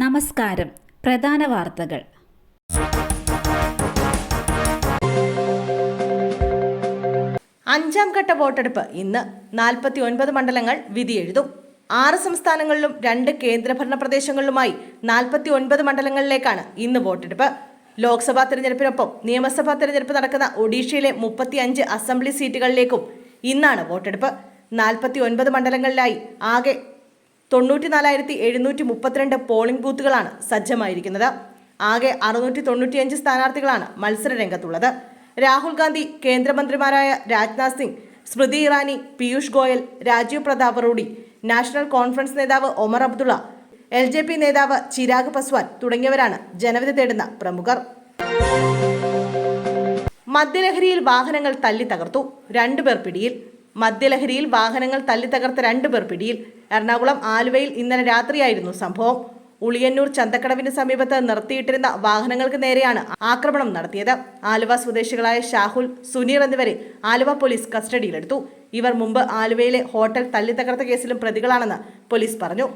നമസ്കാരം. പ്രധാന വാർത്തകൾ. അഞ്ചാം ഘട്ട വോട്ടെടുപ്പ് ഇന്ന്. 49 മണ്ഡലങ്ങൾ വിധിയെഴുതും. 6 സംസ്ഥാനങ്ങളിലും 2 കേന്ദ്രഭരണ പ്രദേശങ്ങളിലുമായി 49 മണ്ഡലങ്ങളിലേക്കാണ് ഇന്ന് വോട്ടെടുപ്പ്. ലോക്സഭാ തെരഞ്ഞെടുപ്പിനൊപ്പം നിയമസഭാ തെരഞ്ഞെടുപ്പ് നടക്കുന്ന ഒഡീഷയിലെ 35 അസംബ്ലി സീറ്റുകളിലേക്കും ഇന്നാണ് വോട്ടെടുപ്പ്. 49 മണ്ഡലങ്ങളിലായി ആകെ 94,732 പോളിംഗ് ബൂത്തുകളാണ് സജ്ജമായിരിക്കുന്നത്. ആകെ 695 സ്ഥാനാർത്ഥികളാണ് മത്സര രംഗത്തുള്ളത്. രാഹുൽ ഗാന്ധി, കേന്ദ്രമന്ത്രിമാരായ രാജ്നാഥ് സിംഗ്, സ്മൃതി ഇറാനി, പീയൂഷ് ഗോയൽ, രാജീവ് പ്രതാപ് റൂഡി, നാഷണൽ കോൺഫറൻസ് നേതാവ് ഒമർ അബ്ദുള്ള, LJP നേതാവ് ചിരാഗ് പസ്വാൻ തുടങ്ങിയവരാണ് ജനവിധി തേടുന്ന പ്രമുഖർ. മദ്യലഹരിയിൽ വാഹനങ്ങൾ തല്ലി തകർത്തു, 2 പേർ പിടിയിൽ. മദ്യലഹരിയിൽ വാഹനങ്ങൾ തല്ലി തകർത്ത 2 പേർ പിടിയിൽ. എറണാകുളം ആലുവയിൽ ഇന്നലെ രാത്രിയായിരുന്നു സംഭവം. ഉളിയന്നൂർ ചന്തക്കടവിന് സമീപത്ത് നിർത്തിയിട്ടിരുന്ന വാഹനങ്ങൾക്ക് നേരെയാണ് ആക്രമണം നടത്തിയത്. ആലുവ സ്വദേശികളായ ഷാഹുൽ, സുനീർ എന്നിവരെ ആലുവ പോലീസ് കസ്റ്റഡിയിലെടുത്തു. ഇവർ മുമ്പ് ആലുവയിലെ ഹോട്ടൽ തല്ലി തകർത്ത കേസിലും പ്രതികളാണെന്ന് പോലീസ് പറഞ്ഞു.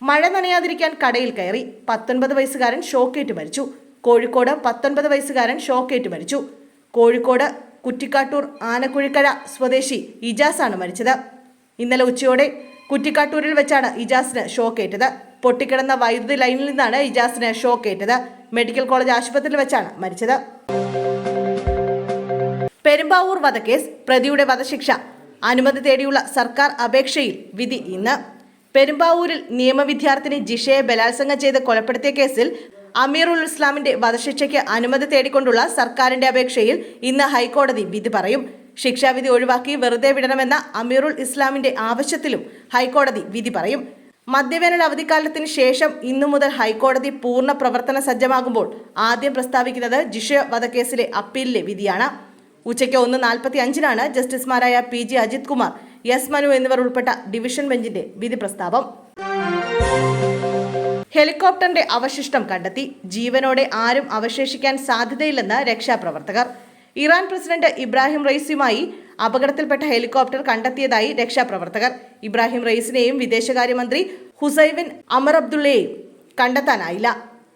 മഴ നനയാതിരിക്കാൻ കടയിൽ കയറി 19 വയസ്സുകാരൻ ഷോക്കേറ്റ് മരിച്ചു. കോഴിക്കോട് 19 വയസ്സുകാരൻ ഷോക്കേറ്റ് മരിച്ചു. കോഴിക്കോട് കുറ്റിക്കാട്ടൂർ ആനക്കുഴിക്കര സ്വദേശി ഇജാസാണ് മരിച്ചത്. ഇന്നലെ ഉച്ചയോടെ കുറ്റിക്കാട്ടൂരിൽ വെച്ചാണ് ഇജാസിന് ഷോക്കേറ്റത്. പൊട്ടിക്കിടന്ന വൈദ്യുതി ലൈനിൽ നിന്നാണ് ഇജാസിന് ഷോക്കേറ്റത്. മെഡിക്കൽ കോളേജ് ആശുപത്രിയിൽ വെച്ചാണ് മരിച്ചത്. പെരുമ്പാവൂർ വധക്കേസ് പ്രതിയുടെ വധശിക്ഷ അനുമതി തേടിയുള്ള സർക്കാർ അപേക്ഷയിൽ വിധി ഇന്ന്. പെരുമ്പാവൂരിൽ നിയമവിദ്യാർത്ഥിനി ജിഷയെ ബലാത്സംഗം ചെയ്ത് കൊലപ്പെടുത്തിയ കേസിൽ അമീറുൽ ഇസ്ലാമിന്റെ വധശിക്ഷയ്ക്ക് അനുമതി തേടിക്കൊണ്ടുള്ള സർക്കാരിന്റെ അപേക്ഷയിൽ ഇന്ന് ഹൈക്കോടതി വിധി പറയും. ശിക്ഷാവിധി ഒഴിവാക്കി വെറുതെ വിടണമെന്ന അമീറുൽ ഇസ്ലാമിന്റെ ആവശ്യത്തിലും ഹൈക്കോടതി വിധി പറയും. മധ്യവേനൽ അവധിക്കാലത്തിന് ശേഷം ഇന്നു മുതൽ ഹൈക്കോടതി പൂർണ്ണ പ്രവർത്തന സജ്ജമാകുമ്പോൾ ആദ്യം പ്രസ്താവിക്കുന്നത് ജിഷ വധക്കേസിലെ അപ്പീലിലെ വിധിയാണ്. ഉച്ചയ്ക്ക് 1:45 ജസ്റ്റിസുമാരായ PG അജിത് കുമാർ, S മനു എന്നിവർ ഉൾപ്പെട്ട ഡിവിഷൻ ബെഞ്ചിന്റെ വിധി പ്രസ്താവം. ഹെലികോപ്റ്ററിന്റെ അവശിഷ്ടം കണ്ടെത്തി. ജീവനോടെ ആരും അവശേഷിക്കാൻ സാധ്യതയില്ലെന്ന് രക്ഷാപ്രവർത്തകർ. ഇറാൻ പ്രസിഡന്റ് ഇബ്രാഹിം റൈസിയുമായി അപകടത്തിൽപ്പെട്ട ഹെലികോപ്റ്റർ കണ്ടെത്തിയതായി രക്ഷാപ്രവർത്തകർ. ഇബ്രാഹിം റൈസിനെയും വിദേശകാര്യമന്ത്രി ഹുസൈവിൻ അമർ അബ്ദുള്ളയെയും കണ്ടെത്താനായില്ല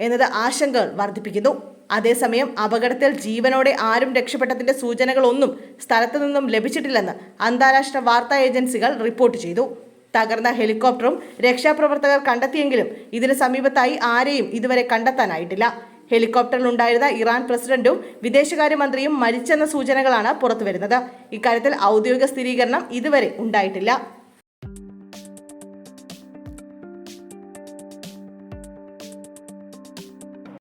എന്നത് ആശങ്കകൾ വർദ്ധിപ്പിക്കുന്നു. അതേസമയം അപകടത്തിൽ ജീവനോടെ ആരും രക്ഷപ്പെട്ടതിന്റെ സൂചനകളൊന്നും സ്ഥലത്തു നിന്നും ലഭിച്ചിട്ടില്ലെന്ന് അന്താരാഷ്ട്ര വാർത്താ ഏജൻസികൾ റിപ്പോർട്ട് ചെയ്തു. തകർന്ന ഹെലികോപ്റ്ററും രക്ഷാപ്രവർത്തകർ കണ്ടെത്തിയെങ്കിലും ഇതിന് സമീപത്തായി ആരെയും ഇതുവരെ കണ്ടെത്താനായിട്ടില്ല. ഹെലികോപ്റ്ററിലുണ്ടായിരുന്ന ഇറാൻ പ്രസിഡന്റും വിദേശകാര്യമന്ത്രിയും മരിച്ചെന്ന സൂചനകളാണ് പുറത്തുവരുന്നത്. ഇക്കാര്യത്തിൽ ഔദ്യോഗിക സ്ഥിരീകരണം ഇതുവരെ ഉണ്ടായിട്ടില്ല.